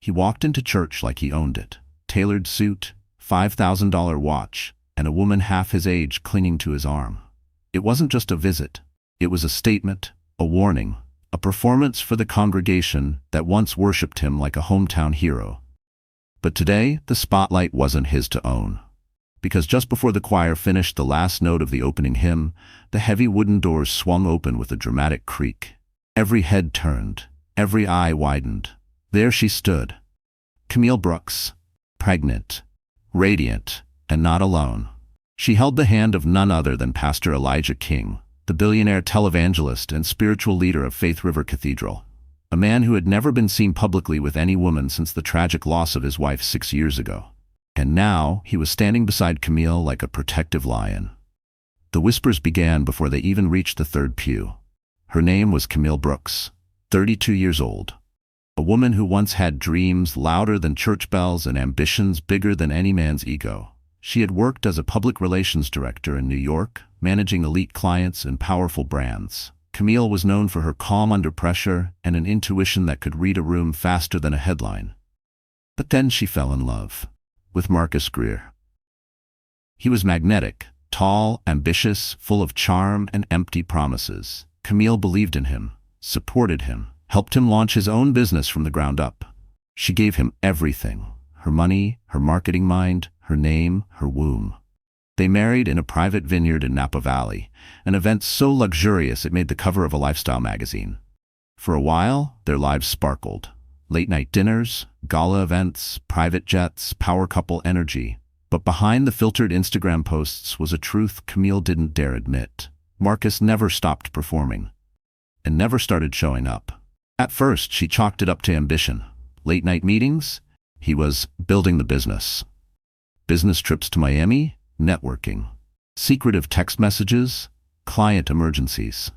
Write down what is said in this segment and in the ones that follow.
He walked into church like he owned it. Tailored suit, $5,000 watch, and a woman half his age clinging to his arm. It wasn't just a visit. It was a statement, a warning, a performance for the congregation that once worshipped him like a hometown hero. But today, the spotlight wasn't his to own. Because just before the choir finished the last note of the opening hymn, the heavy wooden doors swung open with a dramatic creak. Every head turned, every eye widened. There she stood, Camille Brooks, pregnant, radiant, and not alone. She held the hand of none other than Pastor Elijah King, the billionaire televangelist and spiritual leader of Faith River Cathedral, a man who had never been seen publicly with any woman since the tragic loss of his wife 6 years ago. And now he was standing beside Camille like a protective lion. The whispers began before they even reached the third pew. Her name was Camille Brooks, 32 years old. A woman who once had dreams louder than church bells and ambitions bigger than any man's ego. She had worked as a public relations director in New York, managing elite clients and powerful brands. Camille was known for her calm under pressure and an intuition that could read a room faster than a headline. But then she fell in love with Marcus Greer. He was magnetic, tall, ambitious, full of charm and empty promises. Camille believed in him, supported him, helped him launch his own business from the ground up. She gave him everything: her money, her marketing mind, her name, her womb. They married in a private vineyard in Napa Valley, an event so luxurious it made the cover of a lifestyle magazine. For a while, their lives sparkled. Late-night dinners, gala events, private jets, power couple energy. But behind the filtered Instagram posts was a truth Camille didn't dare admit. Marcus never stopped performing, and never started showing up. At first, she chalked it up to ambition. Late-night meetings? He was building the business. Business trips to Miami? Networking. Secretive text messages? Client emergencies.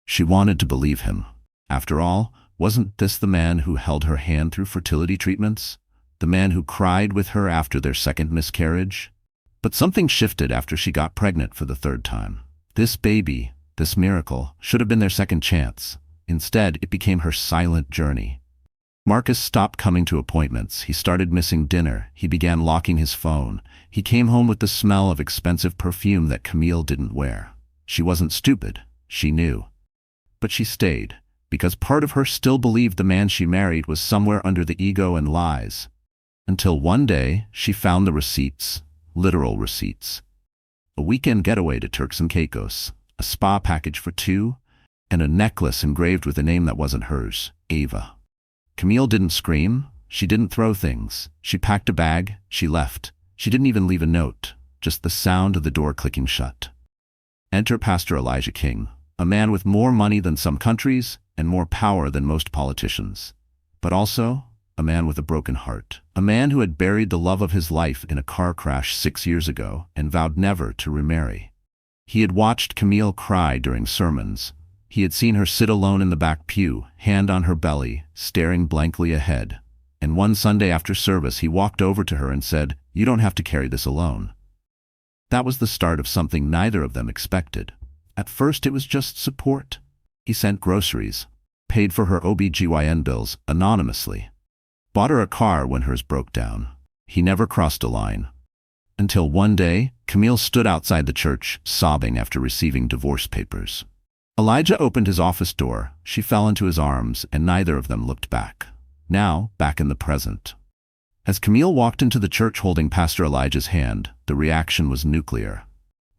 She wanted to believe him. After all, wasn't this the man who held her hand through fertility treatments? The man who cried with her after their second miscarriage? But something shifted after she got pregnant for the third time. This baby, this miracle, should have been their second chance. Instead, it became her silent journey. Marcus stopped coming to appointments. He started missing dinner. He began locking his phone. He came home with the smell of expensive perfume that Camille didn't wear. She wasn't stupid. She knew. But she stayed, because part of her still believed the man she married was somewhere under the ego and lies. Until one day, she found the receipts, literal receipts. A weekend getaway to Turks and Caicos, a spa package for two, and a necklace engraved with a name that wasn't hers, Ava. Camille didn't scream. She didn't throw things. She packed a bag. She left. She didn't even leave a note, just the sound of the door clicking shut. Enter Pastor Elijah King, a man with more money than some countries and more power than most politicians. But also, a man with a broken heart. A man who had buried the love of his life in a car crash 6 years ago and vowed never to remarry. He had watched Camille cry during sermons. He had seen her sit alone in the back pew, hand on her belly, staring blankly ahead. And one Sunday after service, he walked over to her and said, "You don't have to carry this alone." That was the start of something neither of them expected. At first, it was just support. He sent groceries, paid for her OB/GYN bills anonymously, bought her a car when hers broke down. He never crossed a line. Until one day, Camille stood outside the church, sobbing after receiving divorce papers. Elijah opened his office door. She fell into his arms, and neither of them looked back. Now, back in the present. As Camille walked into the church holding Pastor Elijah's hand, the reaction was nuclear.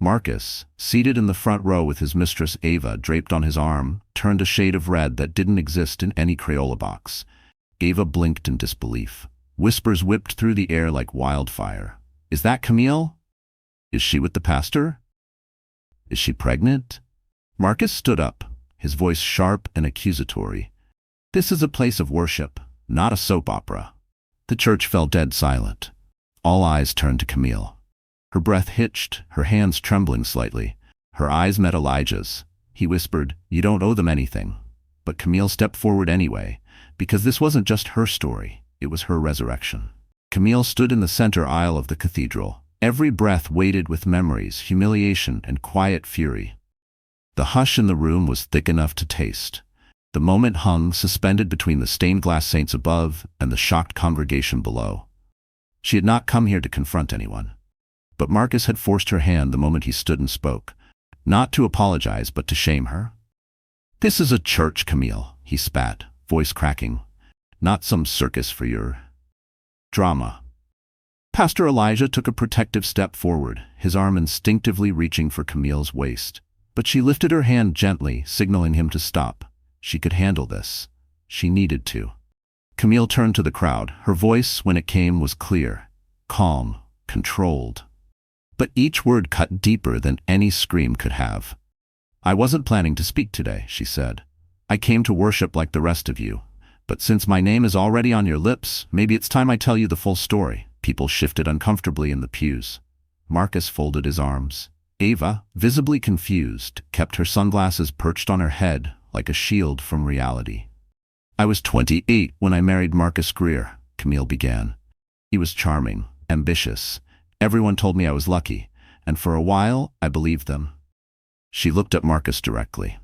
Marcus, seated in the front row with his mistress Ava draped on his arm, turned a shade of red that didn't exist in any Crayola box. Ava blinked in disbelief. Whispers whipped through the air like wildfire. "Is that Camille? Is she with the pastor? Is she pregnant?" Marcus stood up, his voice sharp and accusatory. "This is a place of worship, not a soap opera." The church fell dead silent. All eyes turned to Camille. Her breath hitched, her hands trembling slightly. Her eyes met Elijah's. He whispered, "You don't owe them anything." But Camille stepped forward anyway, because this wasn't just her story, it was her resurrection. Camille stood in the center aisle of the cathedral, every breath weighted with memories, humiliation, and quiet fury. The hush in the room was thick enough to taste. The moment hung suspended between the stained glass saints above and the shocked congregation below. She had not come here to confront anyone. But Marcus had forced her hand the moment he stood and spoke, not to apologize but to shame her. "This is a church, Camille," he spat, voice cracking. "Not some circus for your drama." Pastor Elijah took a protective step forward, his arm instinctively reaching for Camille's waist. But she lifted her hand gently, signaling him to stop. She could handle this. She needed to. Camille turned to the crowd. Her voice, when it came, was clear, calm, controlled. But each word cut deeper than any scream could have. "I wasn't planning to speak today," she said. "I came to worship like the rest of you. But since my name is already on your lips, maybe it's time I tell you the full story." People shifted uncomfortably in the pews. Marcus folded his arms. Ava, visibly confused, kept her sunglasses perched on her head like a shield from reality. "I was 28 when I married Marcus Greer," Camille began. "He was charming, ambitious. Everyone told me I was lucky, and for a while I believed them." She looked at Marcus directly.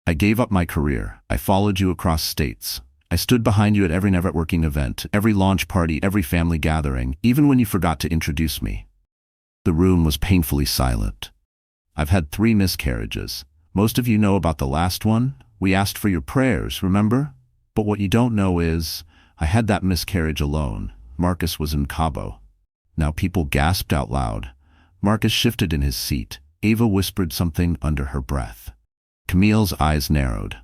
"I gave up my career. I followed you across states. I stood behind you at every networking event, every launch party, every family gathering, even when you forgot to introduce me." The room was painfully silent. "I've had 3 miscarriages. Most of you know about the last one. We asked for your prayers, remember? But what you don't know is, I had that miscarriage alone. Marcus was in Cabo." Now people gasped out loud. Marcus shifted in his seat. Ava whispered something under her breath. Camille's eyes narrowed.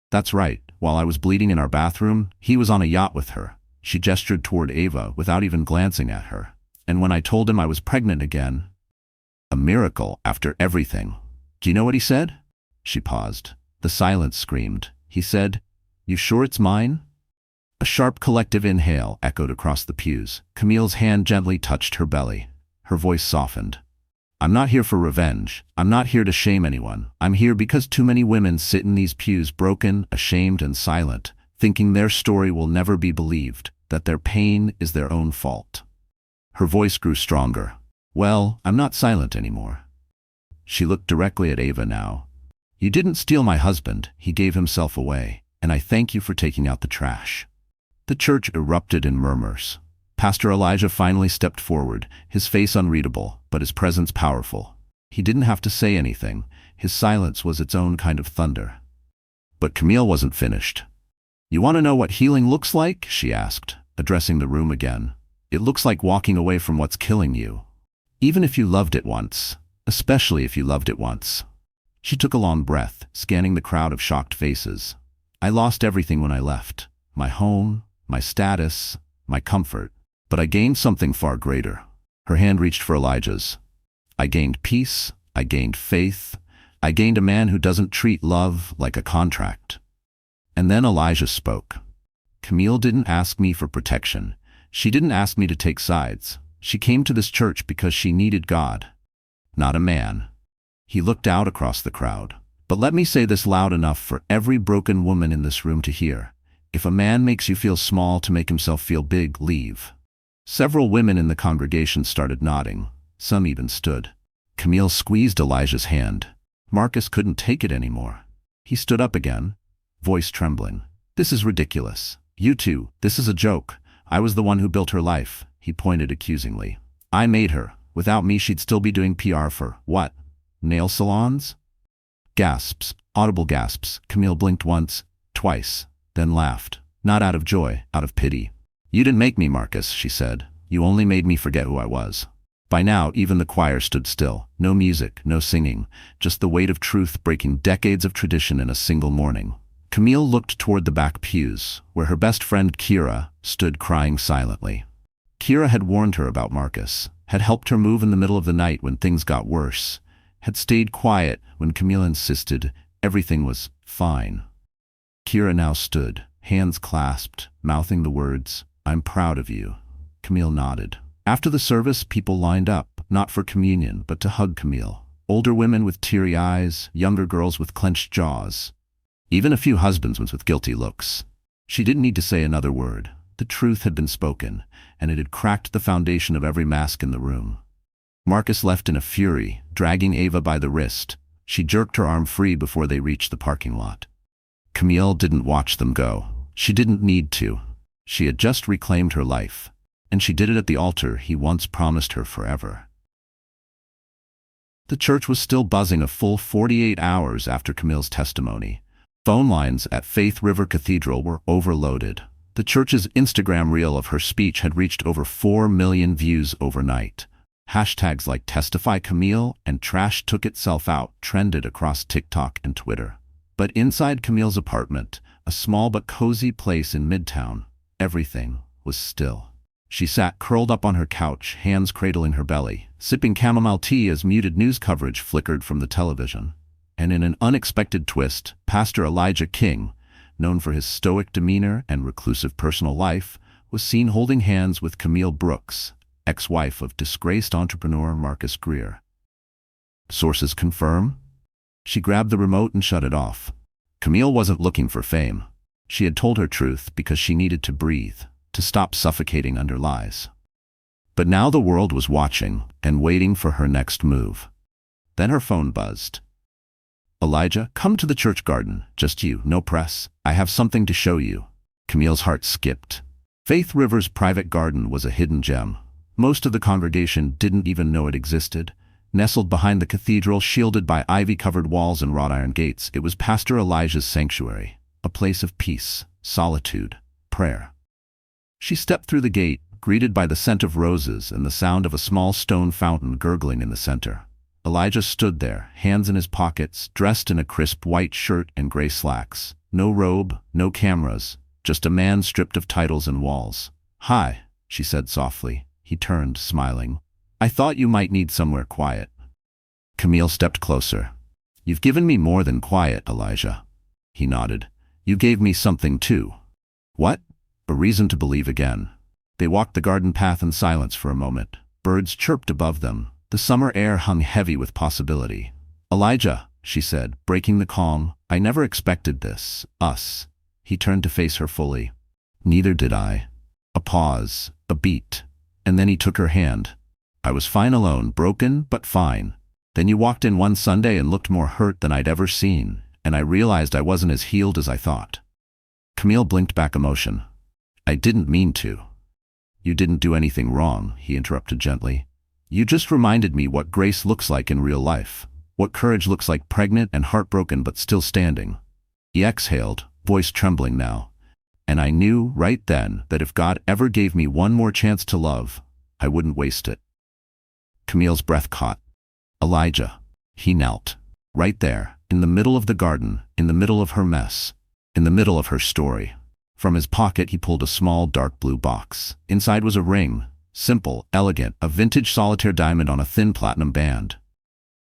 "That's right. While I was bleeding in our bathroom, he was on a yacht with her." She gestured toward Ava without even glancing at her. "And when I told him I was pregnant again, a miracle after everything. Do you know what he said?" She paused. The silence screamed. He said, "You sure it's mine?" A sharp collective inhale echoed across the pews. Camille's hand gently touched her belly. Her voice softened. "I'm not here for revenge. I'm not here to shame anyone. I'm here because too many women sit in these pews broken, ashamed, and silent, thinking their story will never be believed, that their pain is their own fault." Her voice grew stronger. "Well, I'm not silent anymore." She looked directly at Ava now. "You didn't steal my husband. He gave himself away, and I thank you for taking out the trash." The church erupted in murmurs. Pastor Elijah finally stepped forward, his face unreadable, but his presence powerful. He didn't have to say anything. His silence was its own kind of thunder. But Camille wasn't finished. "You want to know what healing looks like?" she asked, addressing the room again. "It looks like walking away from what's killing you. Even if you loved it once. Especially if you loved it once." She took a long breath, scanning the crowd of shocked faces. "I lost everything when I left. My home, my status, my comfort. But I gained something far greater." Her hand reached for Elijah's. "I gained peace. I gained faith. I gained a man who doesn't treat love like a contract." And then Elijah spoke. "Camille didn't ask me for protection. She didn't ask me to take sides. She came to this church because she needed God, not a man." He looked out across the crowd. "But let me say this loud enough for every broken woman in this room to hear. If a man makes you feel small to make himself feel big, leave." Several women in the congregation started nodding. Some even stood. Camille squeezed Elijah's hand. Marcus couldn't take it anymore. He stood up again, voice trembling. "This is ridiculous. You two, this is a joke. I was the one who built her life." He pointed accusingly. "I made her. Without me, she'd still be doing PR for, what? Nail salons?" Gasps, audible gasps. Camille blinked once, twice, then laughed. Not out of joy, out of pity. "You didn't make me, Marcus," she said. "You only made me forget who I was." By now, even the choir stood still. No music, no singing, just the weight of truth breaking decades of tradition in a single morning. Camille looked toward the back pews, where her best friend Kira stood crying silently. Kira had warned her about Marcus, had helped her move in the middle of the night when things got worse, had stayed quiet when Camille insisted everything was fine. Kira now stood, hands clasped, mouthing the words, "I'm proud of you." Camille nodded. After the service, people lined up, not for communion, but to hug Camille. Older women with teary eyes, younger girls with clenched jaws. Even a few husbands with guilty looks. She didn't need to say another word. The truth had been spoken, and it had cracked the foundation of every mask in the room. Marcus left in a fury, dragging Ava by the wrist. She jerked her arm free before they reached the parking lot. Camille didn't watch them go. She didn't need to. She had just reclaimed her life, and she did it at the altar he once promised her forever. The church was still buzzing a full 48 hours after Camille's testimony. Phone lines at Faith River Cathedral were overloaded. The church's Instagram reel of her speech had reached over 4 million views overnight. Hashtags like Testify Camille and Trash Took Itself Out trended across TikTok and Twitter. But inside Camille's apartment, a small but cozy place in Midtown, everything was still. She sat curled up on her couch, hands cradling her belly, sipping chamomile tea as muted news coverage flickered from the television. And in an unexpected twist, Pastor Elijah King, known for his stoic demeanor and reclusive personal life, was seen holding hands with Camille Brooks, ex-wife of disgraced entrepreneur Marcus Greer. Sources confirm? She grabbed the remote and shut it off. Camille wasn't looking for fame. She had told her truth because she needed to breathe, to stop suffocating under lies. But now the world was watching and waiting for her next move. Then her phone buzzed. "Elijah, come to the church garden. Just you, no press. I have something to show you." Camille's heart skipped. Faith River's private garden was a hidden gem. Most of the congregation didn't even know it existed. Nestled behind the cathedral, shielded by ivy-covered walls and wrought iron gates, it was Pastor Elijah's sanctuary, a place of peace, solitude, prayer. She stepped through the gate, greeted by the scent of roses and the sound of a small stone fountain gurgling in the center. Elijah stood there, hands in his pockets, dressed in a crisp white shirt and gray slacks. No robe, no cameras, just a man stripped of titles and walls. "Hi," she said softly. He turned, smiling. "I thought you might need somewhere quiet." Camille stepped closer. "You've given me more than quiet, Elijah." He nodded. "You gave me something too." "What?" "A reason to believe again." They walked the garden path in silence for a moment. Birds chirped above them. The summer air hung heavy with possibility. "Elijah," she said, breaking the calm, "I never expected this. Us." He turned to face her fully. "Neither did I." A pause, a beat, and then he took her hand. "I was fine alone, broken, but fine. Then you walked in one Sunday and looked more hurt than I'd ever seen, and I realized I wasn't as healed as I thought." Camille blinked back emotion. "I didn't mean to." "You didn't do anything wrong," he interrupted gently. "You just reminded me what grace looks like in real life, what courage looks like pregnant and heartbroken but still standing." He exhaled, voice trembling now. "And I knew right then that if God ever gave me one more chance to love, I wouldn't waste it." Camille's breath caught. "Elijah." He knelt. Right there, in the middle of the garden, in the middle of her mess, in the middle of her story. From his pocket he pulled a small dark blue box. Inside was a ring. Simple, elegant, a vintage solitaire diamond on a thin platinum band.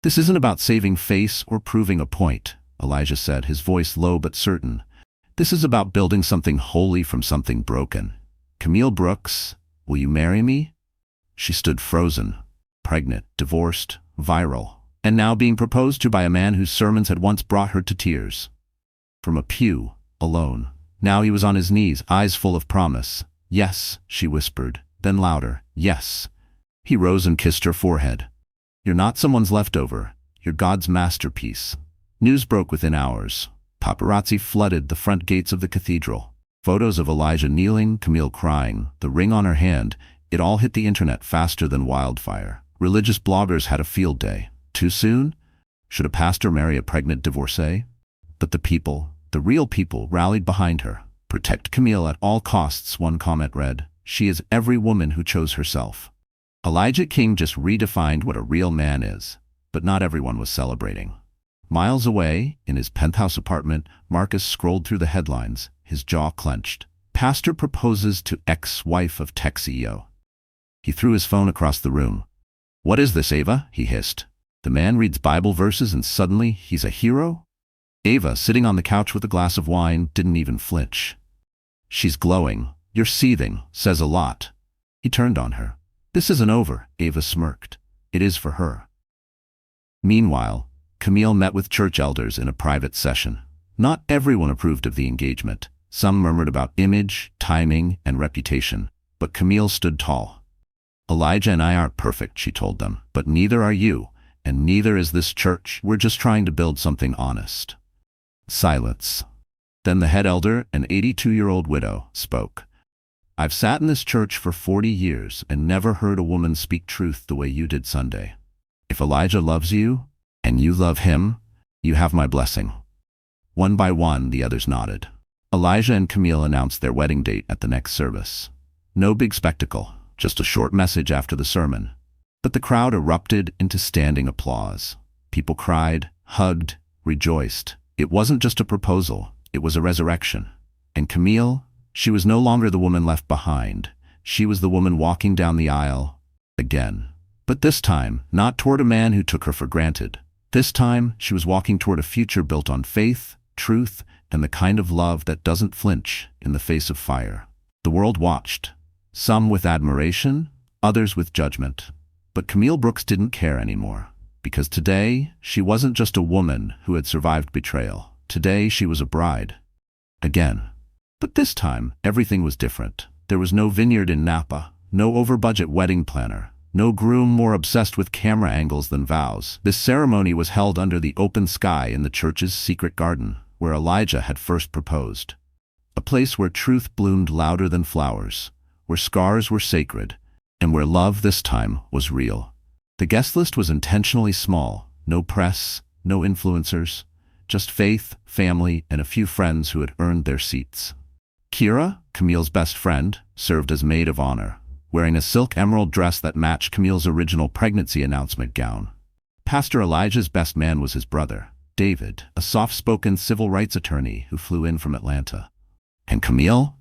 "This isn't about saving face or proving a point," Elijah said, his voice low but certain. "This is about building something holy from something broken. Camille Brooks, will you marry me?" She stood frozen, pregnant, divorced, viral, and now being proposed to by a man whose sermons had once brought her to tears. From a pew, alone. Now he was on his knees, eyes full of promise. "Yes," she whispered, then louder, "Yes." He rose and kissed her forehead. "You're not someone's leftover. You're God's masterpiece." News broke within hours. Paparazzi flooded the front gates of the cathedral. Photos of Elijah kneeling, Camille crying, the ring on her hand. It all hit the internet faster than wildfire. Religious bloggers had a field day. Too soon? Should a pastor marry a pregnant divorcee? But the people, the real people, rallied behind her. "Protect Camille at all costs," one comment read. "She is every woman who chose herself." Elijah King just redefined what a real man is, but not everyone was celebrating. Miles away, in his penthouse apartment, Marcus scrolled through the headlines, his jaw clenched. "Pastor proposes to ex-wife of tech CEO." He threw his phone across the room. "What is this, Ava?" he hissed. The man reads Bible verses and suddenly he's a hero? Ava, sitting on the couch with a glass of wine, didn't even flinch. "She's glowing. You're seething. Says a lot." He turned on her. "This isn't over," Ava smirked. "It is for her." Meanwhile, Camille met with church elders in a private session. Not everyone approved of the engagement. Some murmured about image, timing, and reputation. But Camille stood tall. "Elijah and I aren't perfect," she told them, "but neither are you, and neither is this church. We're just trying to build something honest." Silence. Then the head elder, an 82-year-old widow, spoke. I've sat in this church for 40 years and never heard a woman speak truth the way you did Sunday. If Elijah loves you, and you love him, you have my blessing. One by one, the others nodded. Elijah and Camille announced their wedding date at the next service. No big spectacle, just a short message after the sermon. But the crowd erupted into standing applause. People cried, hugged, rejoiced. It wasn't just a proposal, it was a resurrection. And Camille, she was no longer the woman left behind. She was the woman walking down the aisle again. But this time, not toward a man who took her for granted. This time, she was walking toward a future built on faith, truth, and the kind of love that doesn't flinch in the face of fire. The world watched, some with admiration, others with judgment. But Camille Brooks didn't care anymore, because today, she wasn't just a woman who had survived betrayal. Today, she was a bride. Again. But this time, everything was different. There was no vineyard in Napa, no over-budget wedding planner, no groom more obsessed with camera angles than vows. This ceremony was held under the open sky in the church's secret garden, where Elijah had first proposed. A place where truth bloomed louder than flowers, where scars were sacred, and where love this time was real. The guest list was intentionally small, no press, no influencers, just faith, family, and a few friends who had earned their seats. Kira, Camille's best friend, served as maid of honor, wearing a silk emerald dress that matched Camille's original pregnancy announcement gown. Pastor Elijah's best man was his brother, David, a soft-spoken civil rights attorney who flew in from Atlanta. And Camille?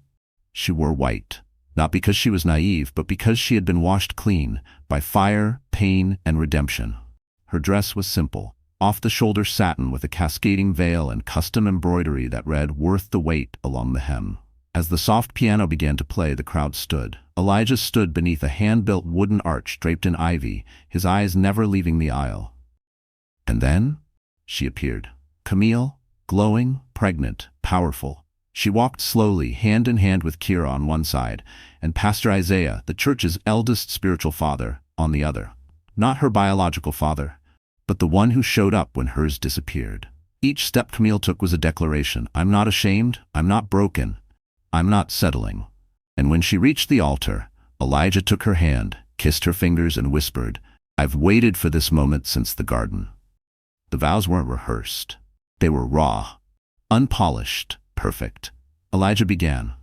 She wore white, not because she was naive, but because she had been washed clean by fire, pain, and redemption. Her dress was simple, off-the-shoulder satin with a cascading veil and custom embroidery that read, "Worth the wait," along the hem. As the soft piano began to play, the crowd stood. Elijah stood beneath a hand-built wooden arch draped in ivy, his eyes never leaving the aisle. And then, she appeared. Camille, glowing, pregnant, powerful. She walked slowly, hand in hand with Kira on one side, and Pastor Isaiah, the church's eldest spiritual father, on the other. Not her biological father, but the one who showed up when hers disappeared. Each step Camille took was a declaration. I'm not ashamed, I'm not broken, I'm not settling. And when she reached the altar, Elijah took her hand, kissed her fingers, and whispered, I've waited for this moment since the garden. The vows weren't rehearsed. They were raw, unpolished, perfect. Elijah began.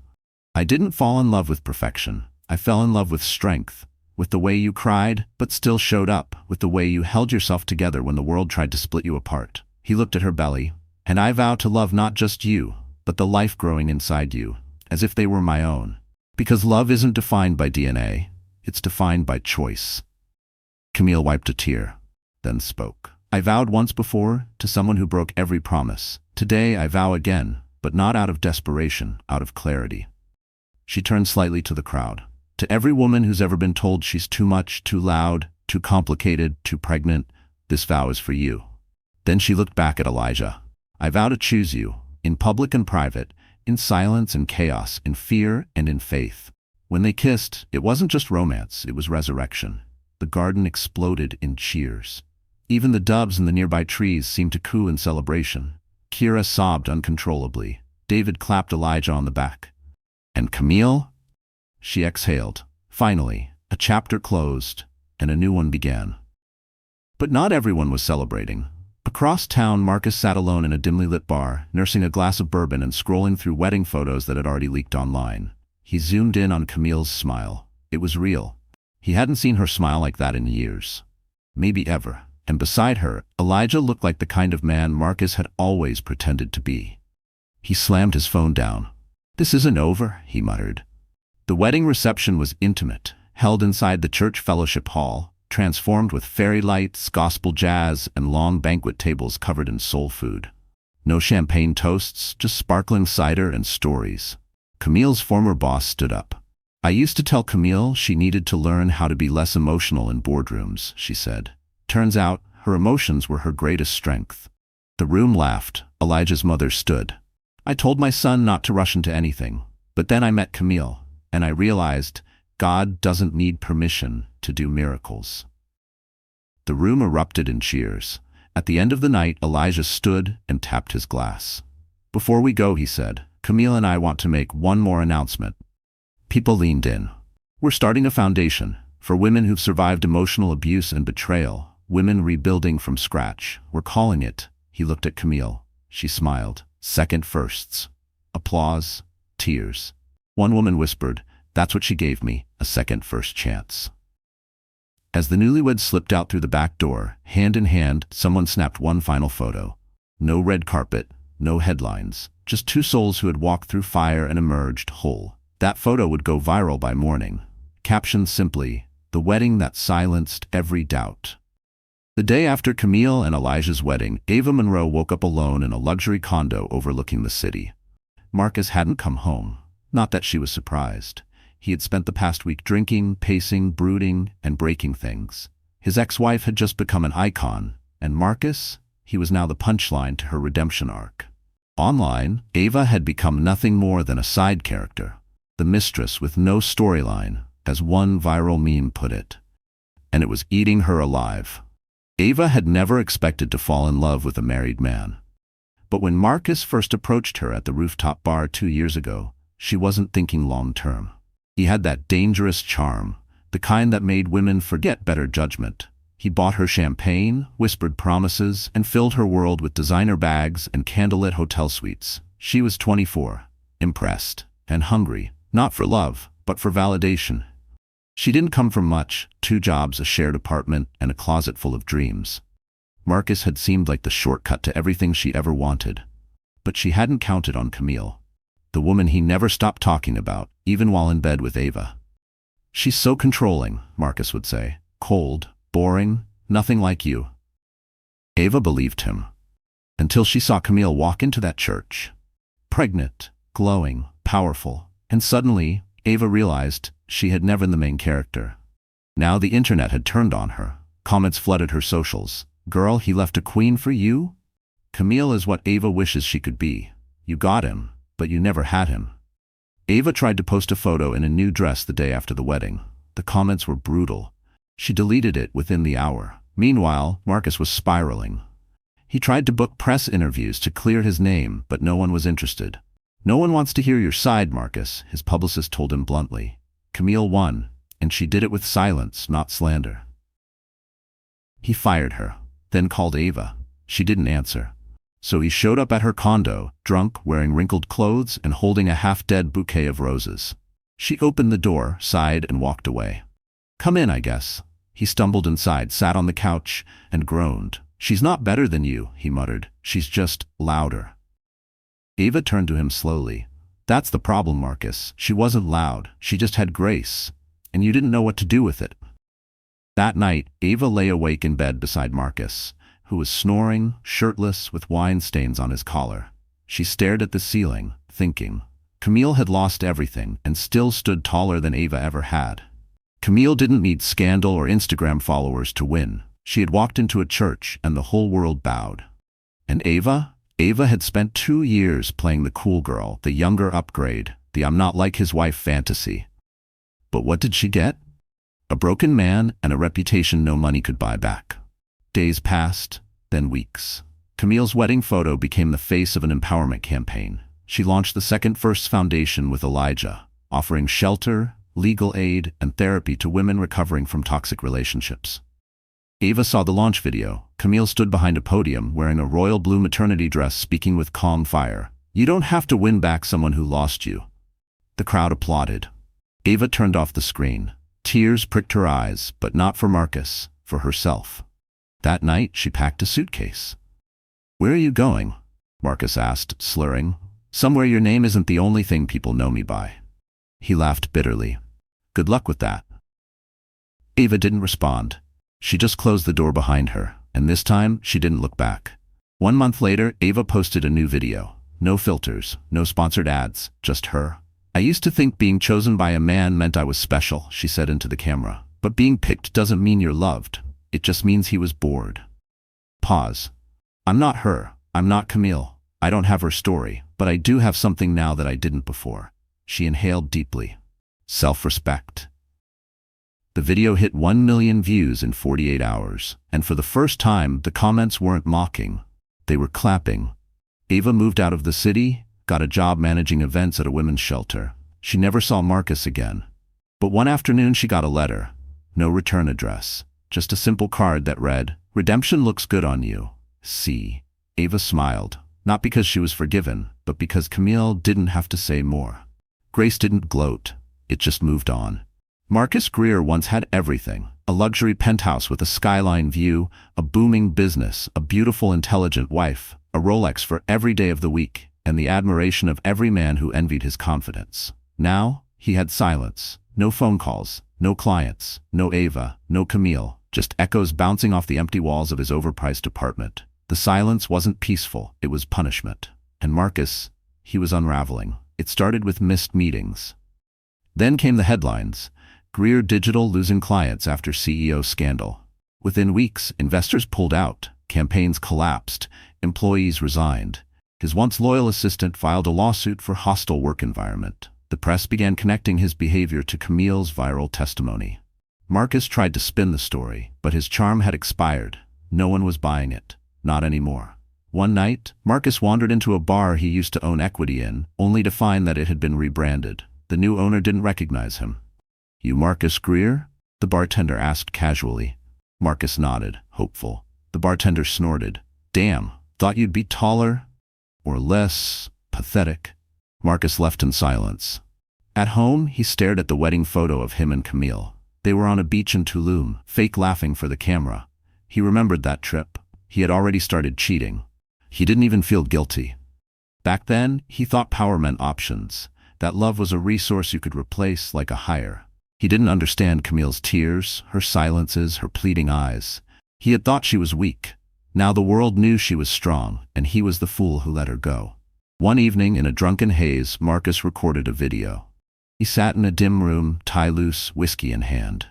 I didn't fall in love with perfection. I fell in love with strength, with the way you cried, but still showed up, with the way you held yourself together when the world tried to split you apart. He looked at her belly. And I vow to love not just you, but the life growing inside you, as if they were my own. Because love isn't defined by DNA, it's defined by choice. Camille wiped a tear, then spoke. I vowed once before to someone who broke every promise. Today I vow again, but not out of desperation, out of clarity. She turned slightly to the crowd. To every woman who's ever been told she's too much, too loud, too complicated, too pregnant, this vow is for you. Then she looked back at Elijah. I vow to choose you, in public and private, in silence and chaos, in fear and in faith. When they kissed, it wasn't just romance, it was resurrection. The garden exploded in cheers. Even the doves in the nearby trees seemed to coo in celebration. Kira sobbed uncontrollably. David clapped Elijah on the back. And Camille? She exhaled. Finally, a chapter closed, and a new one began. But not everyone was celebrating. Across town, Marcus sat alone in a dimly lit bar, nursing a glass of bourbon and scrolling through wedding photos that had already leaked online. He zoomed in on Camille's smile. It was real. He hadn't seen her smile like that in years. Maybe ever. And beside her, Elijah looked like the kind of man Marcus had always pretended to be. He slammed his phone down. This isn't over, he muttered. The wedding reception was intimate, held inside the church fellowship hall, transformed with fairy lights, gospel jazz, and long banquet tables covered in soul food. No champagne toasts, just sparkling cider and stories. Camille's former boss stood up. I used to tell Camille she needed to learn how to be less emotional in boardrooms, she said. Turns out, her emotions were her greatest strength. The room laughed. Elijah's mother stood. I told my son not to rush into anything, but then I met Camille, and I realized God doesn't need permission to do miracles. The room erupted in cheers. At the end of the night, Elijah stood and tapped his glass. Before we go, he said, Camille and I want to make one more announcement. People leaned in. We're starting a foundation for women who've survived emotional abuse and betrayal, women rebuilding from scratch. We're calling it, he looked at Camille. She smiled. Second firsts. Applause. Tears. One woman whispered, that's what she gave me, a second first chance. As the newlyweds slipped out through the back door, hand in hand, someone snapped one final photo. No red carpet, no headlines, just two souls who had walked through fire and emerged whole. That photo would go viral by morning. Captioned simply, the wedding that silenced every doubt. The day after Camille and Elijah's wedding, Ava Monroe woke up alone in a luxury condo overlooking the city. Marcus hadn't come home. Not that she was surprised. He had spent the past week drinking, pacing, brooding, and breaking things. His ex-wife had just become an icon, and Marcus, he was now the punchline to her redemption arc. Online, Ava had become nothing more than a side character, the mistress with no storyline, as one viral meme put it. And it was eating her alive. Ava had never expected to fall in love with a married man. But when Marcus first approached her at the rooftop bar 2 years ago, she wasn't thinking long-term. He had that dangerous charm, the kind that made women forget better judgment. He bought her champagne, whispered promises, and filled her world with designer bags and candlelit hotel suites. She was 24, impressed, and hungry, not for love, but for validation. She didn't come from much, 2 jobs, a shared apartment, and a closet full of dreams. Marcus had seemed like the shortcut to everything she ever wanted. But she hadn't counted on Camille, the woman he never stopped talking about, even while in bed with Ava. She's so controlling, Marcus would say. Cold, boring, nothing like you. Ava believed him. Until she saw Camille walk into that church. Pregnant, glowing, powerful. And suddenly, Ava realized she had never been the main character. Now the internet had turned on her. Comments flooded her socials. Girl, he left a queen for you? Camille is what Ava wishes she could be. You got him, but you never had him. Ava tried to post a photo in a new dress the day after the wedding. The comments were brutal. She deleted it within the hour. Meanwhile, Marcus was spiraling. He tried to book press interviews to clear his name, but no one was interested. No one wants to hear your side, Marcus, his publicist told him bluntly. Camille won, and she did it with silence, not slander. He fired her, then called Ava. She didn't answer. So he showed up at her condo, drunk, wearing wrinkled clothes, and holding a half-dead bouquet of roses. She opened the door, sighed, and walked away. Come in, I guess. He stumbled inside, sat on the couch, and groaned. She's not better than you, he muttered. She's just louder. Ava turned to him slowly. That's the problem, Marcus. She wasn't loud. She just had grace. And you didn't know what to do with it. That night, Ava lay awake in bed beside Marcus, who was snoring, shirtless, with wine stains on his collar. She stared at the ceiling, thinking. Camille had lost everything and still stood taller than Ava ever had. Camille didn't need scandal or Instagram followers to win. She had walked into a church and the whole world bowed. And Ava? Ava had spent 2 years playing the cool girl, the younger upgrade, the I'm not like his wife fantasy. But what did she get? A broken man and a reputation no money could buy back. Days passed, then weeks. Camille's wedding photo became the face of an empowerment campaign. She launched the Second First Foundation with Elijah, offering shelter, legal aid, and therapy to women recovering from toxic relationships. Ava saw the launch video. Camille stood behind a podium wearing a royal blue maternity dress, speaking with calm fire. You don't have to win back someone who lost you. The crowd applauded. Ava turned off the screen. Tears pricked her eyes, but not for Marcus, for herself. That night, she packed a suitcase. Where are you going? Marcus asked, slurring. Somewhere your name isn't the only thing people know me by. He laughed bitterly. Good luck with that. Ava didn't respond. She just closed the door behind her, and this time she didn't look back. 1 month later, Ava posted a new video. No filters, no sponsored ads, just her. I used to think being chosen by a man meant I was special, she said into the camera. But being picked doesn't mean you're loved. It just means he was bored. Pause. I'm not her. I'm not Camille. I don't have her story, but I do have something now that I didn't before. She inhaled deeply. Self-respect. The video hit 1 million views in 48 hours, and for the first time, the comments weren't mocking. They were clapping. Ava moved out of the city, got a job managing events at a women's shelter. She never saw Marcus again. But one afternoon she got a letter. No return address. Just a simple card that read, "Redemption looks good on you. See." Ava smiled, not because she was forgiven, but because Camille didn't have to say more. Grace didn't gloat. It just moved on. Marcus Greer once had everything. A luxury penthouse with a skyline view, a booming business, a beautiful, intelligent wife, a Rolex for every day of the week, and the admiration of every man who envied his confidence. Now, he had silence. No phone calls, no clients, no Ava, no Camille, just echoes bouncing off the empty walls of his overpriced apartment. The silence wasn't peaceful, it was punishment. And Marcus, he was unraveling. It started with missed meetings. Then came the headlines. Greer Digital losing clients after CEO scandal. Within weeks, investors pulled out, campaigns collapsed, employees resigned. His once loyal assistant filed a lawsuit for hostile work environment. The press began connecting his behavior to Camille's viral testimony. Marcus tried to spin the story, but his charm had expired. No one was buying it. Not anymore. One night, Marcus wandered into a bar he used to own equity in, only to find that it had been rebranded. The new owner didn't recognize him. "You Marcus Greer?" the bartender asked casually. Marcus nodded, hopeful. The bartender snorted. "Damn, thought you'd be taller or less pathetic." Marcus left in silence. At home, he stared at the wedding photo of him and Camille. They were on a beach in Tulum, fake laughing for the camera. He remembered that trip. He had already started cheating. He didn't even feel guilty. Back then, he thought power meant options, that love was a resource you could replace like a hire. He didn't understand Camille's tears, her silences, her pleading eyes. He had thought she was weak. Now the world knew she was strong, and he was the fool who let her go. One evening, in a drunken haze, Marcus recorded a video. He sat in a dim room, tie loose, whiskey in hand.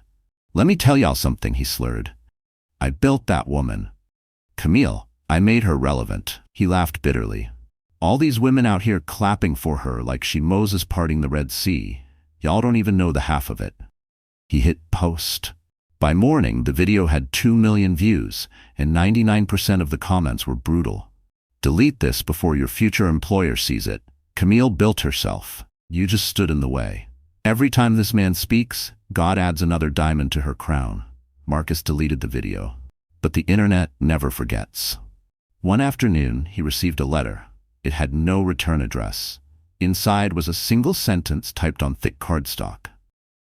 "Let me tell y'all something," he slurred. "I built that woman. Camille, I made her relevant." He laughed bitterly. "All these women out here clapping for her like she Moses parting the Red Sea. Y'all don't even know the half of it." He hit post. By morning, the video had 2 million views, and 99% of the comments were brutal. "Delete this before your future employer sees it. Camille built herself. You just stood in the way. Every time this man speaks, God adds another diamond to her crown." Marcus deleted the video. But the internet never forgets. One afternoon, he received a letter. It had no return address. Inside was a single sentence typed on thick cardstock.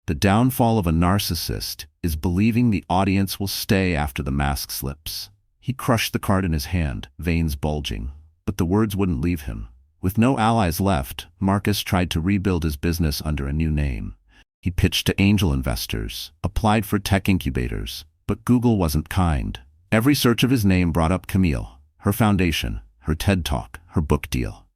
"The downfall of a narcissist is believing the audience will stay after the mask slips." He crushed the card in his hand, veins bulging. But the words wouldn't leave him. With no allies left, Marcus tried to rebuild his business under a new name. He pitched to angel investors, applied for tech incubators, but Google wasn't kind. Every search of his name brought up Camille, her foundation, her TED Talk, her book deal.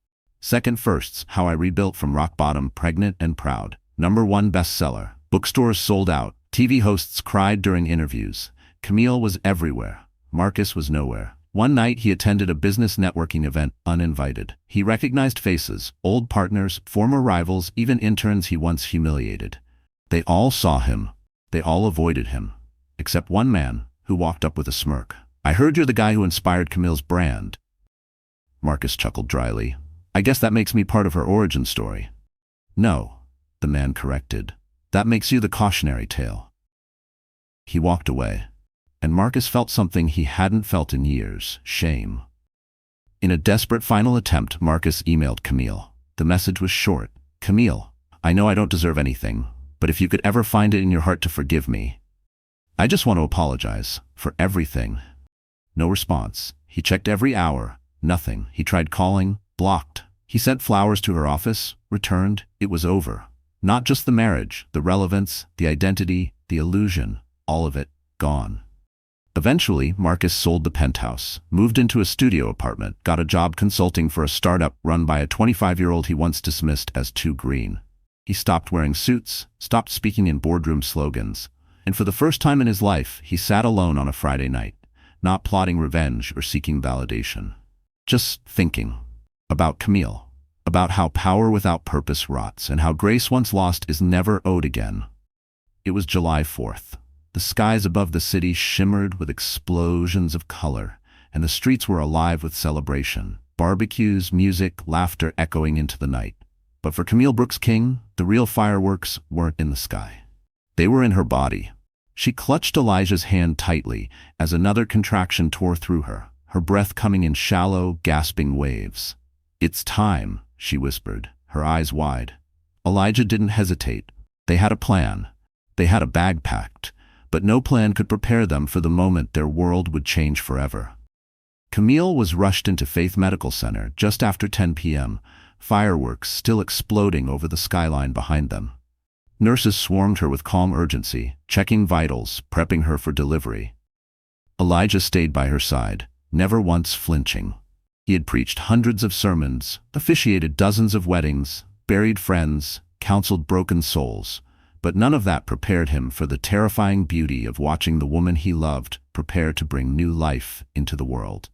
Second Firsts, How I Rebuilt from Rock Bottom, Pregnant and Proud. #1 bestseller. Bookstores sold out. TV hosts cried during interviews. Camille was everywhere. Marcus was nowhere. One night he attended a business networking event uninvited. He recognized faces, old partners, former rivals, even interns he once humiliated. They all saw him. They all avoided him. Except one man, who walked up with a smirk. "I heard you're the guy who inspired Camille's brand." Marcus chuckled dryly. "I guess that makes me part of her origin story." "No," the man corrected. "That makes you the cautionary tale." He walked away. And Marcus felt something he hadn't felt in years: shame. In a desperate final attempt, Marcus emailed Camille. The message was short. "Camille, I know I don't deserve anything, but if you could ever find it in your heart to forgive me, I just want to apologize for everything." No response. He checked every hour. Nothing. He tried calling. Blocked. He sent flowers to her office. Returned. It was over. Not just the marriage, the relevance, the identity, the illusion. All of it gone. Eventually, Marcus sold the penthouse, moved into a studio apartment, got a job consulting for a startup run by a 25-year-old he once dismissed as too green. He stopped wearing suits, stopped speaking in boardroom slogans, and for the first time in his life, he sat alone on a Friday night, not plotting revenge or seeking validation. Just thinking. About Camille. About how power without purpose rots, and how grace once lost is never owed again. It was July 4th. The skies above the city shimmered with explosions of color, and the streets were alive with celebration. barbecues, music, laughter echoing into the night. But for Camille Brooks King, the real fireworks weren't in the sky. They were in her body. She clutched Elijah's hand tightly as another contraction tore through her, her breath coming in shallow, gasping waves. "It's time," she whispered, her eyes wide. Elijah didn't hesitate. They had a plan. They had a bag packed, but no plan could prepare them for the moment their world would change forever. Camille was rushed into Faith Medical Center just after 10 p.m., fireworks still exploding over the skyline behind them. Nurses swarmed her with calm urgency, checking vitals, prepping her for delivery. Elijah stayed by her side, never once flinching. He had preached hundreds of sermons, officiated dozens of weddings, buried friends, counseled broken souls, but none of that prepared him for the terrifying beauty of watching the woman he loved prepare to bring new life into the world.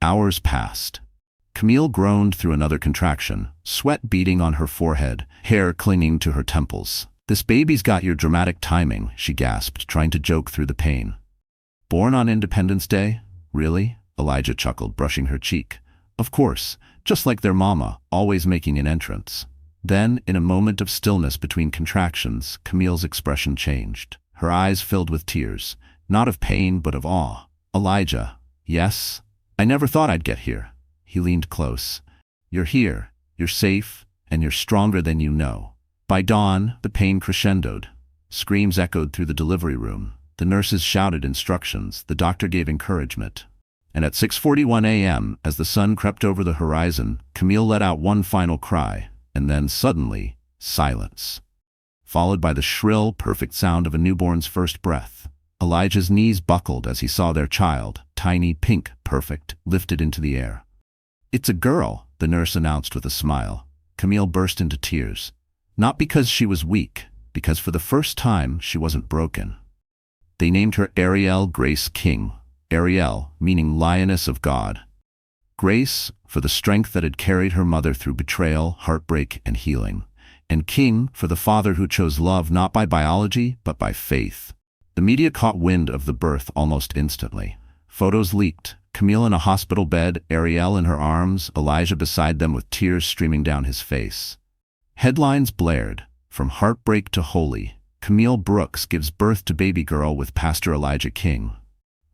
Hours passed. Camille groaned through another contraction, sweat beading on her forehead, hair clinging to her temples. "This baby's got your dramatic timing," she gasped, trying to joke through the pain. "Born on Independence Day? Really?" Elijah chuckled, brushing her cheek. "Of course, just like their mama, always making an entrance." Then, in a moment of stillness between contractions, Camille's expression changed. Her eyes filled with tears, not of pain but of awe. "Elijah, yes? I never thought I'd get here." He leaned close. "You're here, you're safe, and you're stronger than you know." By dawn, the pain crescendoed. Screams echoed through the delivery room. The nurses shouted instructions, the doctor gave encouragement. And at 6:41 a.m., as the sun crept over the horizon, Camille let out one final cry, and then suddenly, silence, followed by the shrill, perfect sound of a newborn's first breath. Elijah's knees buckled as he saw their child, tiny, pink, perfect, lifted into the air. "It's a girl," the nurse announced with a smile. Camille burst into tears. Not because she was weak, because for the first time she wasn't broken. They named her Ariel Grace King. Ariel, meaning Lioness of God. Grace, for the strength that had carried her mother through betrayal, heartbreak, and healing. And King, for the father who chose love not by biology, but by faith. The media caught wind of the birth almost instantly. Photos leaked. Camille in a hospital bed, Ariel in her arms, Elijah beside them with tears streaming down his face. Headlines blared. From heartbreak to holy, Camille Brooks gives birth to baby girl with Pastor Elijah King.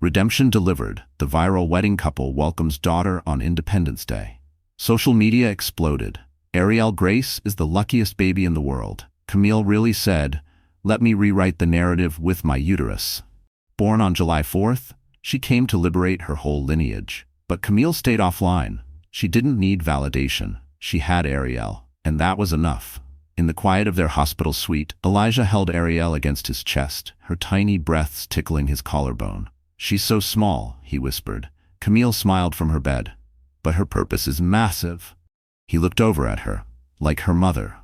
Redemption delivered. The viral wedding couple welcomes daughter on Independence Day. Social media exploded. Ariel Grace is the luckiest baby in the world. Camille really said, "Let me rewrite the narrative with my uterus." Born on July 4th, she came to liberate her whole lineage. But Camille stayed offline. She didn't need validation. She had Ariel, and that was enough. In the quiet of their hospital suite, Elijah held Ariel against his chest, her tiny breaths tickling his collarbone. "She's so small," he whispered. Camille smiled from her bed. "But her purpose is massive." He looked over at her, like her mother.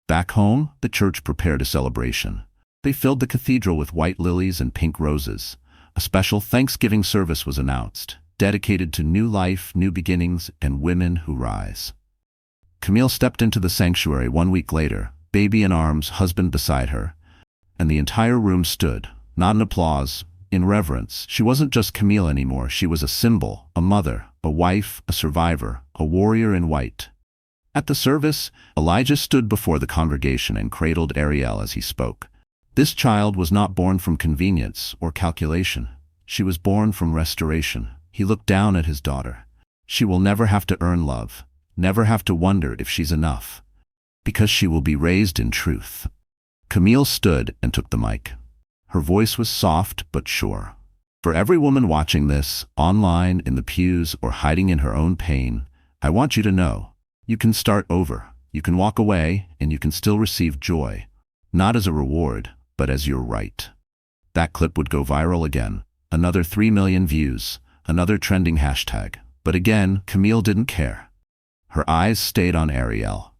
Back home, the church prepared a celebration. They filled the cathedral with white lilies and pink roses. A special Thanksgiving service was announced, dedicated to new life, new beginnings, and women who rise. Camille stepped into the sanctuary 1 week later, baby in arms, husband beside her, and the entire room stood, not in applause, in reverence. She wasn't just Camille anymore. She was a symbol, a mother, a wife, a survivor, a warrior in white. At the service, Elijah stood before the congregation and cradled Ariel as he spoke. This child was not born from convenience or calculation. She was born from restoration. He looked down at his daughter. She will never have to earn love, never have to wonder if she's enough, because she will be raised in truth. Camille stood and took the mic. Her voice was soft but sure. For every woman watching this, online, in the pews, or hiding in her own pain, I want you to know, you can start over. You can walk away, and you can still receive joy. Not as a reward, but as your right. That clip would go viral again. Another 3 million views, another trending hashtag. But again, Camille didn't care. Her eyes stayed on Ariel,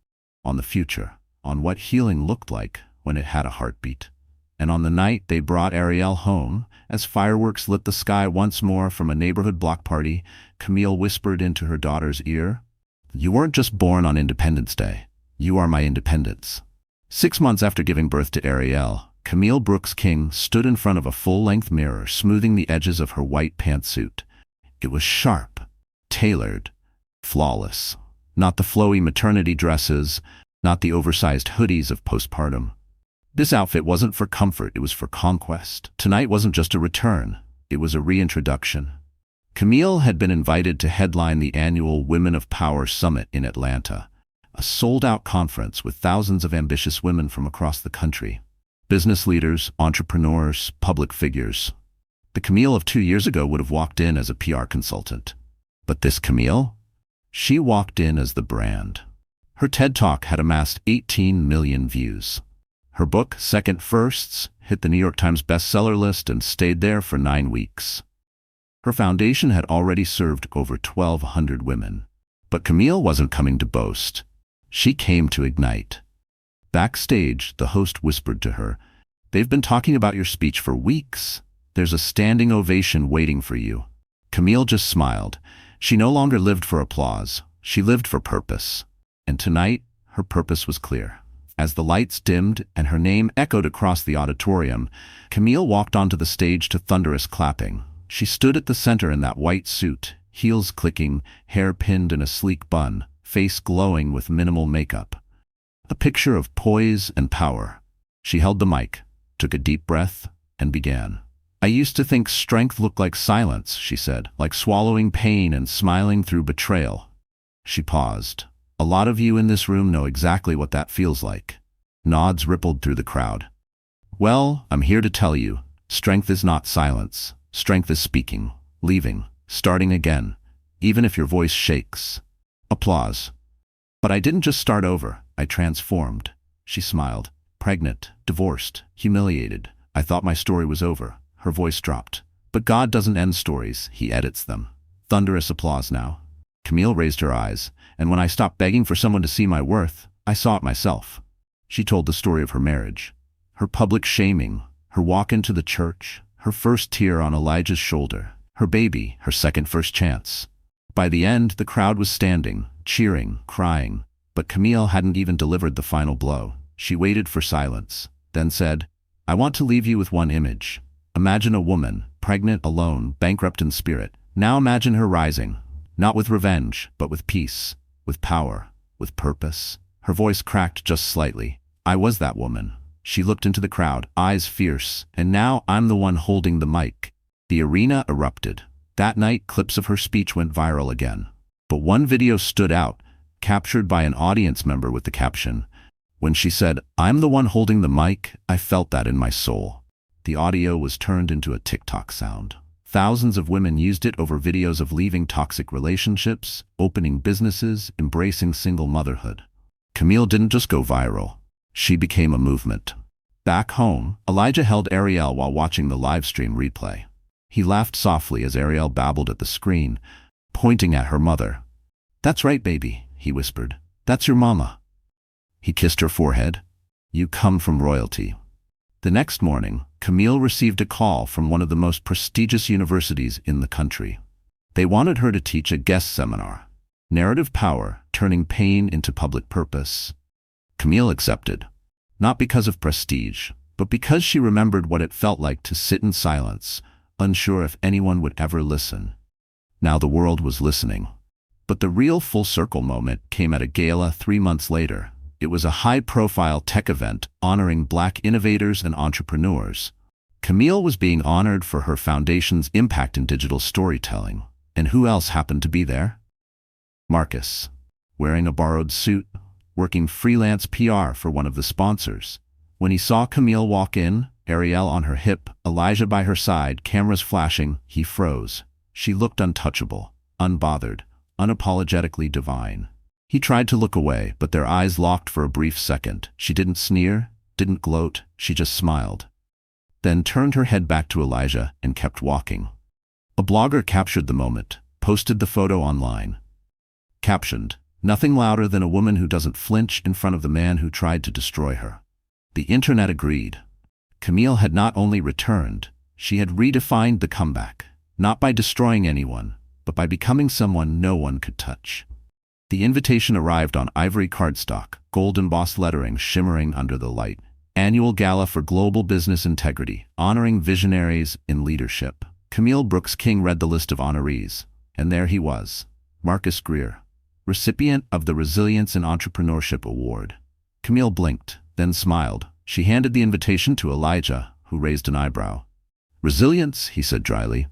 on the future, on what healing looked like when it had a heartbeat. And on the night they brought Ariel home, as fireworks lit the sky once more from a neighborhood block party, Camille whispered into her daughter's ear, "You weren't just born on Independence Day. You are my independence." 6 months after giving birth to Ariel, Camille Brooks King stood in front of a full-length mirror, smoothing the edges of her white pantsuit. It was sharp, tailored, Flawless. Not the flowy maternity dresses, not the oversized hoodies of postpartum. This outfit wasn't for comfort, it was for conquest. Tonight wasn't just a return, it was a reintroduction. Camille had been invited to headline the annual Women of Power Summit in Atlanta, a sold-out conference with thousands of ambitious women from across the country. Business leaders, entrepreneurs, public figures. The Camille of 2 years ago would have walked in as a PR consultant. But this Camille? She walked in as the brand. Her TED Talk had amassed 18 million views. Her book, Second Firsts, hit the New York Times bestseller list and stayed there for 9 weeks. Her foundation had already served over 1,200 women. But Camille wasn't coming to boast. She came to ignite. Backstage, the host whispered to her, "They've been talking about your speech for weeks. There's a standing ovation waiting for you." Camille just smiled. She no longer lived for applause. She lived for purpose. And tonight, her purpose was clear. As the lights dimmed and her name echoed across the auditorium, Camille walked onto the stage to thunderous clapping. She stood at the center in that white suit, heels clicking, hair pinned in a sleek bun, face glowing with minimal makeup. A picture of poise and power. She held the mic, took a deep breath, and began. "I used to think strength looked like silence," she said, "like swallowing pain and smiling through betrayal." She paused. "A lot of you in this room know exactly what that feels like." Nods rippled through the crowd. "Well, I'm here to tell you, strength is not silence. Strength is speaking, leaving, starting again, even if your voice shakes." Applause. "But I didn't just start over, I transformed." She smiled. "Pregnant, divorced, humiliated. I thought my story was over." Her voice dropped. "But God doesn't end stories, He edits them." Thunderous applause now. Camille raised her eyes, and when I stopped begging for someone to see my worth, I saw it myself. She told the story of her marriage, her public shaming, her walk into the church, her first tear on Elijah's shoulder, her baby, her first chance. By the end, the crowd was standing, cheering, crying, but Camille hadn't even delivered the final blow. She waited for silence, then said, "I want to leave you with one image. Imagine a woman, pregnant, alone, bankrupt in spirit. Now imagine her rising, not with revenge, but with peace, with power, with purpose." Her voice cracked just slightly. "I was that woman." She looked into the crowd, eyes fierce, "And now I'm the one holding the mic." The arena erupted. That night, clips of her speech went viral again. But one video stood out, captured by an audience member with the caption, "When she said, 'I'm the one holding the mic,' I felt that in my soul." The audio was turned into a TikTok sound. Thousands of women used it over videos of leaving toxic relationships, opening businesses, embracing single motherhood. Camille didn't just go viral. She became a movement. Back home, Elijah held Ariel while watching the live stream replay. He laughed softly as Ariel babbled at the screen, pointing at her mother. "That's right, baby," he whispered. "That's your mama." He kissed her forehead. "You come from royalty." The next morning, Camille received a call from one of the most prestigious universities in the country. They wanted her to teach a guest seminar, Narrative Power, Turning Pain into Public Purpose. Camille accepted, not because of prestige, but because she remembered what it felt like to sit in silence, unsure if anyone would ever listen. Now the world was listening. But the real full-circle moment came at a gala 3 months later. It was a high-profile tech event honoring Black innovators and entrepreneurs. Camille was being honored for her foundation's impact in digital storytelling. And who else happened to be there? Marcus, wearing a borrowed suit, working freelance PR for one of the sponsors. When he saw Camille walk in, Ariel on her hip, Elijah by her side, cameras flashing, he froze. She looked untouchable, unbothered, unapologetically divine. He tried to look away, but their eyes locked for a brief second. She didn't sneer, didn't gloat, she just smiled. Then turned her head back to Elijah and kept walking. A blogger captured the moment, posted the photo online. Captioned, "Nothing louder than a woman who doesn't flinch in front of the man who tried to destroy her." The internet agreed. Camille had not only returned, she had redefined the comeback, not by destroying anyone, but by becoming someone no one could touch. The invitation arrived on ivory cardstock, gold embossed lettering shimmering under the light. Annual Gala for Global Business Integrity, honoring visionaries in leadership. Camille Brooks King read the list of honorees, and there he was, Marcus Greer, recipient of the Resilience in Entrepreneurship Award. Camille blinked, then smiled. She handed the invitation to Elijah, who raised an eyebrow. Resilience, he said dryly.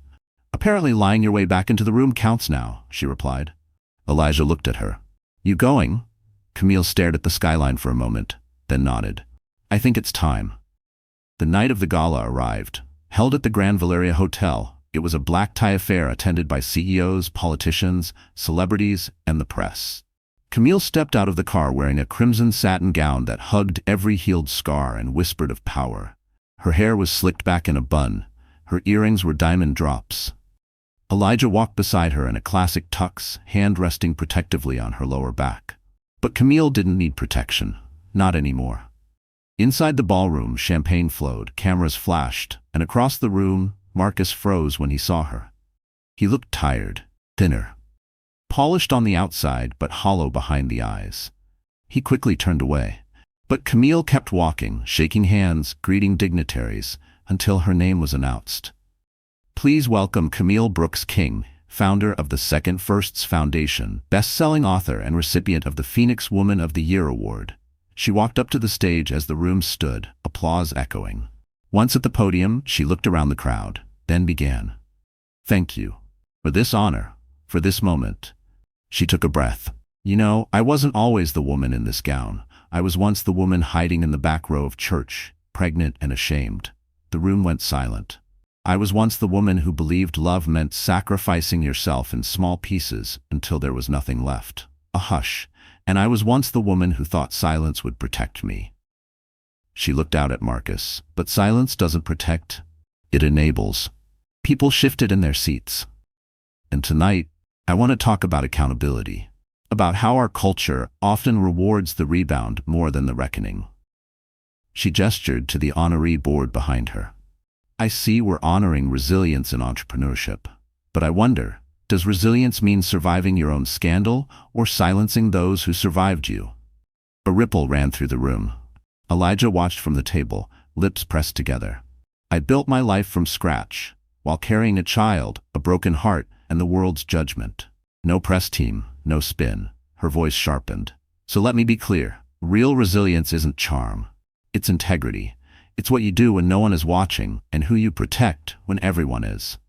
Apparently lying your way back into the room counts now, she replied. Elijah looked at her. You going? Camille stared at the skyline for a moment, then nodded. I think it's time. The night of the gala arrived. Held at the Grand Valeria Hotel, it was a black-tie affair attended by CEOs, politicians, celebrities, and the press. Camille stepped out of the car wearing a crimson satin gown that hugged every healed scar and whispered of power. Her hair was slicked back in a bun. Her earrings were diamond drops. Elijah walked beside her in a classic tux, hand resting protectively on her lower back. But Camille didn't need protection. Not anymore. Inside the ballroom, champagne flowed, cameras flashed, and across the room, Marcus froze when he saw her. He looked tired, thinner. Polished on the outside, but hollow behind the eyes. He quickly turned away. But Camille kept walking, shaking hands, greeting dignitaries, until her name was announced. Please welcome Camille Brooks King, founder of the Second Firsts Foundation, best-selling author and recipient of the Phoenix Woman of the Year Award. She walked up to the stage as the room stood, applause echoing. Once at the podium, she looked around the crowd, then began. Thank you. For this honor. For this moment. She took a breath. You know, I wasn't always the woman in this gown. I was once the woman hiding in the back row of church, pregnant and ashamed. The room went silent. I was once the woman who believed love meant sacrificing yourself in small pieces until there was nothing left. A hush. And I was once the woman who thought silence would protect me. She looked out at Marcus. But silence doesn't protect. It enables. People shifted in their seats. And tonight, I want to talk about accountability. About how our culture often rewards the rebound more than the reckoning. She gestured to the honoree board behind her. I see we're honoring resilience in entrepreneurship. But I wonder, does resilience mean surviving your own scandal or silencing those who survived you? A ripple ran through the room. Elijah watched from the table, lips pressed together. I built my life from scratch, while carrying a child, a broken heart, and the world's judgment. No press team, no spin. Her voice sharpened. So let me be clear. Real resilience isn't charm. It's integrity. It's what you do when no one is watching and who you protect when everyone is.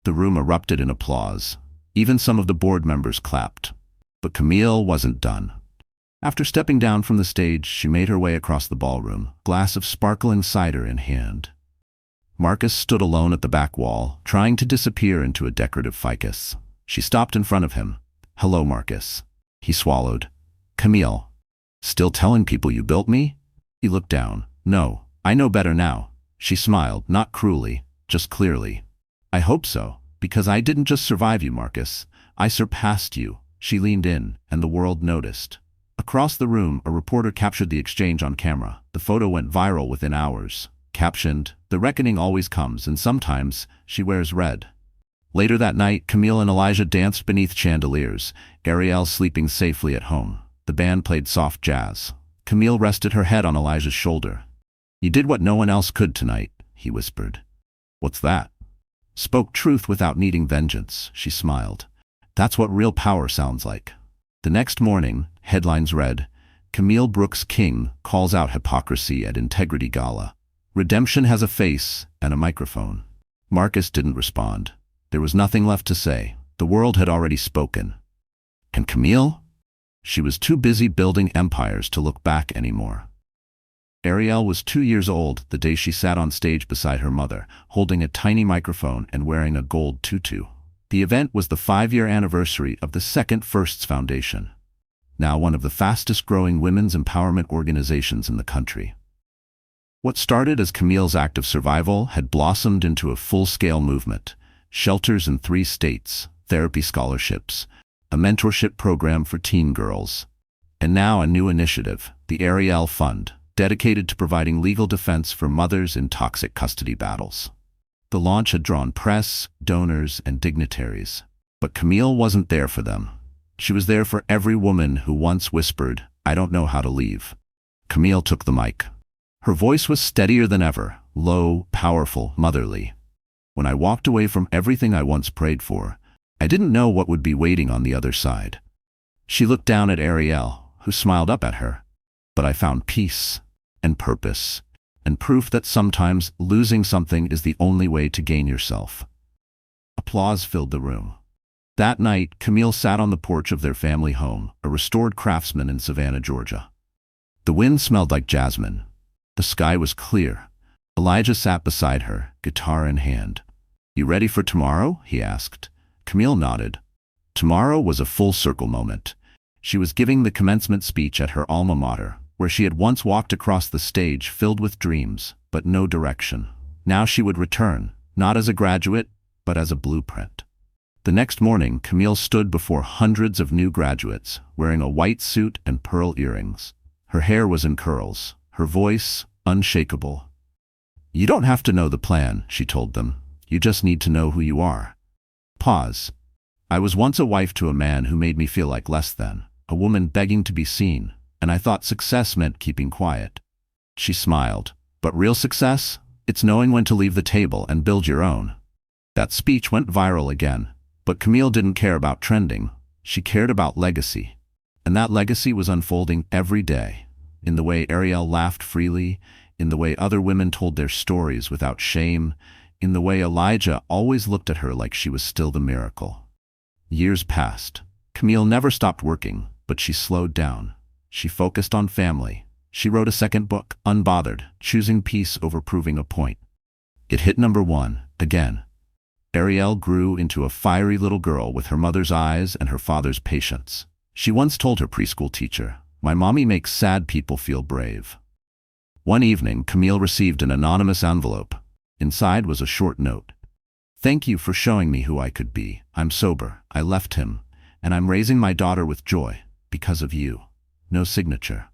The room erupted in applause. Even some of the board members clapped. But Camille wasn't done. After stepping down from the stage, she made her way across the ballroom, glass of sparkling cider in hand. Marcus stood alone at the back wall, trying to disappear into a decorative ficus. She stopped in front of him. Hello, Marcus. He swallowed. Camille. Still telling people you built me? He looked down. No, I know better now. She smiled, not cruelly, just clearly. I hope so, because I didn't just survive you, Marcus. I surpassed you. She leaned in, and the world noticed. Across the room, a reporter captured the exchange on camera. The photo went viral within hours. Captioned, "The reckoning always comes, and sometimes she wears red." Later that night, Camille and Elijah danced beneath chandeliers, Ariel sleeping safely at home. The band played soft jazz. Camille rested her head on Elijah's shoulder. You did what no one else could tonight, he whispered. What's that? Spoke truth without needing vengeance, she smiled. That's what real power sounds like. The next morning, headlines read, Camille Brooks King calls out hypocrisy at Integrity Gala. Redemption has a face and a microphone. Marcus didn't respond. There was nothing left to say. The world had already spoken. And Camille? She was too busy building empires to look back anymore. Ariel was 2 years old the day she sat on stage beside her mother, holding a tiny microphone and wearing a gold tutu. The event was the 5-year anniversary of the Second Firsts Foundation, now one of the fastest-growing women's empowerment organizations in the country. What started as Camille's act of survival had blossomed into a full-scale movement. Shelters in 3 states, therapy scholarships, a mentorship program for teen girls, and now a new initiative, the Ariel Fund, dedicated to providing legal defense for mothers in toxic custody battles. The launch had drawn press, donors, and dignitaries. But Camille wasn't there for them. She was there for every woman who once whispered, I don't know how to leave. Camille took the mic. Her voice was steadier than ever, low, powerful, motherly. When I walked away from everything I once prayed for, I didn't know what would be waiting on the other side. She looked down at Ariel, who smiled up at her. But I found peace and purpose and proof that sometimes losing something is the only way to gain yourself. Applause filled the room. That night, Camille sat on the porch of their family home, a restored craftsman in Savannah, Georgia. The wind smelled like jasmine. The sky was clear. Elijah sat beside her, guitar in hand. "You ready for tomorrow?" he asked. Camille nodded. Tomorrow was a full circle moment. She was giving the commencement speech at her alma mater, where she had once walked across the stage filled with dreams, but no direction. Now she would return, not as a graduate, but as a blueprint. The next morning, Camille stood before hundreds of new graduates, wearing a white suit and pearl earrings. Her hair was in curls, her voice unshakable. "You don't have to know the plan," she told them. "You just need to know who you are." Pause. "I was once a wife to a man who made me feel like less than, a woman begging to be seen, and I thought success meant keeping quiet." She smiled. "But real success? It's knowing when to leave the table and build your own." That speech went viral again, but Camille didn't care about trending. She cared about legacy. And that legacy was unfolding every day, in the way Ariel laughed freely, in the way other women told their stories without shame, in the way Elijah always looked at her like she was still the miracle. Years passed. Camille never stopped working, but she slowed down. She focused on family. She wrote a second book, unbothered, choosing peace over proving a point. It hit #1, again. Ariel grew into a fiery little girl with her mother's eyes and her father's patience. She once told her preschool teacher, "My mommy makes sad people feel brave." One evening, Camille received an anonymous envelope. Inside was a short note. "Thank you for showing me who I could be. I'm sober. I left him. And I'm raising my daughter with joy. Because of you." No signature.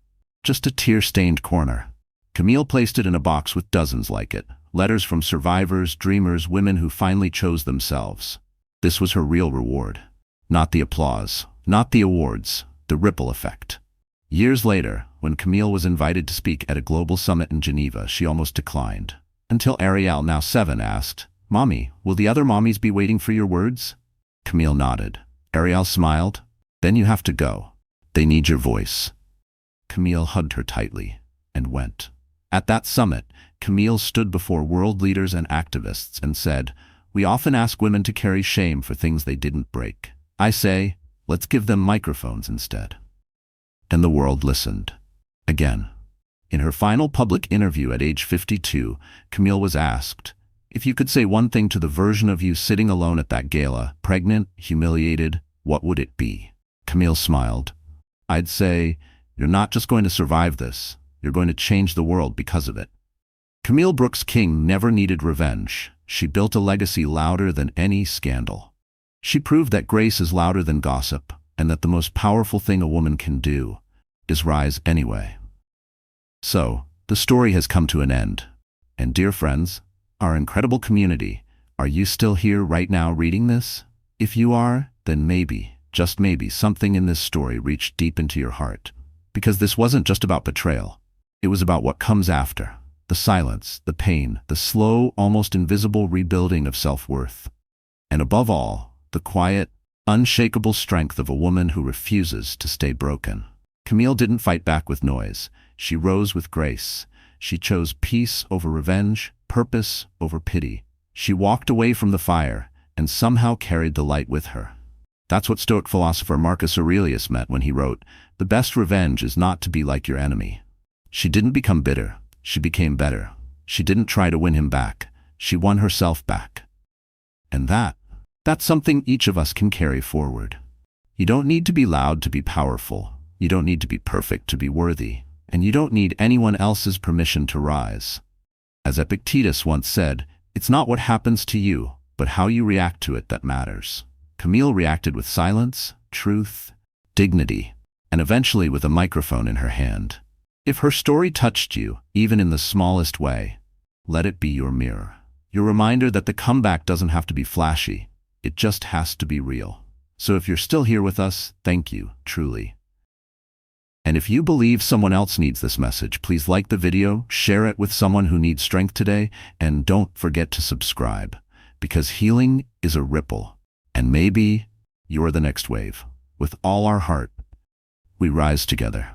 Just a tear-stained corner. Camille placed it in a box with dozens like it. Letters from survivors, dreamers, women who finally chose themselves. This was her real reward. Not the applause, not the awards, the ripple effect. Years later, when Camille was invited to speak at a global summit in Geneva, she almost declined. Until Ariel, now 7, asked, "Mommy, will the other mommies be waiting for your words?" Camille nodded. Ariel smiled. "Then you have to go. They need your voice." Camille hugged her tightly and went. At that summit, Camille stood before world leaders and activists and said, "We often ask women to carry shame for things they didn't break. I say, let's give them microphones instead." And the world listened. Again. In her final public interview at age 52, Camille was asked, "If you could say one thing to the version of you sitting alone at that gala, pregnant, humiliated, what would it be?" Camille smiled. "I'd say, you're not just going to survive this, you're going to change the world because of it." Camille Brooks King never needed revenge. She built a legacy louder than any scandal. She proved that grace is louder than gossip, and that the most powerful thing a woman can do is rise anyway. So, the story has come to an end. And dear friends, our incredible community, are you still here right now reading this? If you are, then maybe, just maybe, something in this story reached deep into your heart. Because this wasn't just about betrayal. It was about what comes after. The silence, the pain, the slow, almost invisible rebuilding of self-worth. And above all, the quiet, unshakable strength of a woman who refuses to stay broken. Camille didn't fight back with noise. She rose with grace. She chose peace over revenge, purpose over pity. She walked away from the fire and somehow carried the light with her. That's what Stoic philosopher Marcus Aurelius meant when he wrote, "The best revenge is not to be like your enemy." She didn't become bitter. She became better. She didn't try to win him back. She won herself back. And that's something each of us can carry forward. You don't need to be loud to be powerful. You don't need to be perfect to be worthy. And you don't need anyone else's permission to rise. As Epictetus once said, it's not what happens to you, but how you react to it that matters. Camille reacted with silence, truth, dignity, and eventually with a microphone in her hand. If her story touched you, even in the smallest way, let it be your mirror. Your reminder that the comeback doesn't have to be flashy. It just has to be real. So if you're still here with us, thank you, truly. And if you believe someone else needs this message, please like the video, share it with someone who needs strength today, and don't forget to subscribe, because healing is a ripple, and maybe you're the next wave. With all our heart, We rise together.